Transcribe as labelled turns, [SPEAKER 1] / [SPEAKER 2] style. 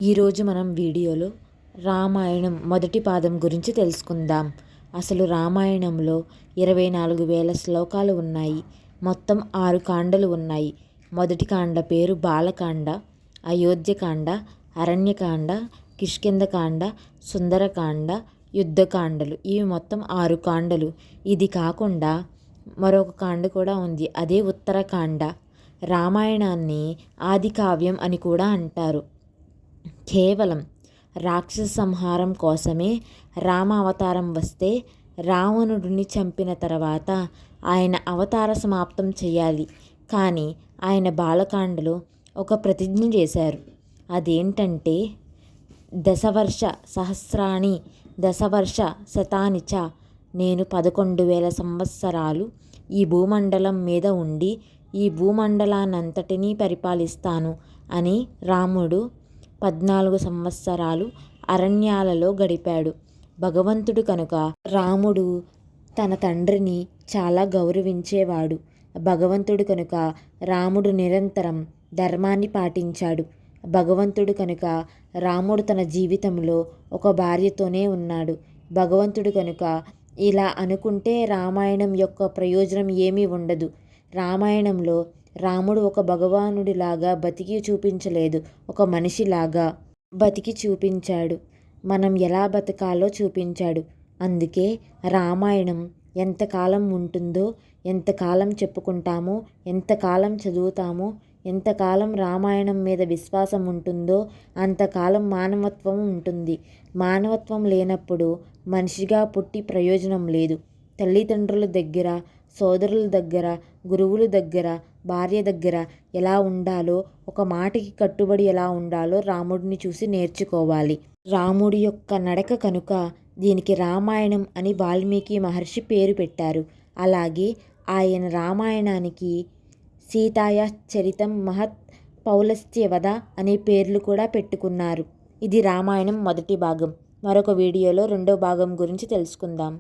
[SPEAKER 1] ఈరోజు మనం వీడియోలో రామాయణం మొదటి పాదం గురించి తెలుసుకుందాం. అసలు రామాయణంలో 24,000 శ్లోకాలు ఉన్నాయి. మొత్తం 6 కాండలు ఉన్నాయి. మొదటి కాండ పేరు బాలకాండ, అయోధ్యకాండ, అరణ్యకాండ, కిష్కింధకాండ, సుందరకాండ, యుద్ధకాండలు. ఇవి మొత్తం 6 కాండలు. ఇది కాకుండా మరొక కాండ కూడా ఉంది, అదే ఉత్తరకాండ. రామాయణాన్ని ఆది కావ్యం అని కూడా అంటారు. కేవలం రాక్షస సంహారం కోసమే రామ అవతారం వస్తే రావణుడిని చంపిన తర్వాత ఆయన అవతార సమాప్తం చేయాలి. కానీ ఆయన బాలకాండలో ఒక ప్రతిజ్ఞ చేశారు. అదేంటంటే దశవర్ష సహస్రాణి దశవర్ష శతాని చ, నేను 11,000 సంవత్సరాలు ఈ భూమండలం మీద ఉండి ఈ భూమండలాన్నంతటినీ పరిపాలిస్తాను అని రాముడు 14 సంవత్సరాలు అరణ్యాలలో గడిపాడు. భగవంతుడు కనుక రాముడు తన తండ్రిని చాలా గౌరవించేవాడు. భగవంతుడు కనుక రాముడు నిరంతరం ధర్మాన్ని పాటించాడు. భగవంతుడు కనుక రాముడు తన జీవితంలో ఒక భార్యతోనే ఉన్నాడు. భగవంతుడు కనుక ఇలా అనుకుంటే రామాయణం యొక్క ప్రయోజనం ఏమీ ఉండదు. రామాయణంలో రాముడు ఒక భగవానుడిలాగా బతికి చూపించలేదు, ఒక మనిషిలాగా బతికి చూపించాడు. మనం ఎలా బతకాలో చూపించాడు. అందుకే రామాయణం ఎంతకాలం ఉంటుందో, ఎంతకాలం చెప్పుకుంటామో, ఎంతకాలం చదువుతామో, ఎంతకాలం రామాయణం మీద విశ్వాసం ఉంటుందో అంతకాలం మానవత్వం ఉంటుంది. మానవత్వం లేనప్పుడు మనిషిగా పుట్టి ప్రయోజనం లేదు. తల్లిదండ్రుల దగ్గర, సోదరుల దగ్గర, గురువుల దగ్గర, భార్య దగ్గర ఎలా ఉండాలో, ఒక మాటకి కట్టుబడి ఎలా ఉండాలో రాముడిని చూసి నేర్చుకోవాలి. రాముడి యొక్క నడక కనుక దీనికి రామాయణం అని వాల్మీకి మహర్షి పేరు పెట్టారు. అలాగే ఆయన రామాయణానికి సీతాయ చరితం మహత్ పౌలస్త్య వద అనే పేర్లు కూడా పెట్టుకున్నారు. ఇది రామాయణం మొదటి భాగం. మరొక వీడియోలో రెండో భాగం గురించి తెలుసుకుందాం.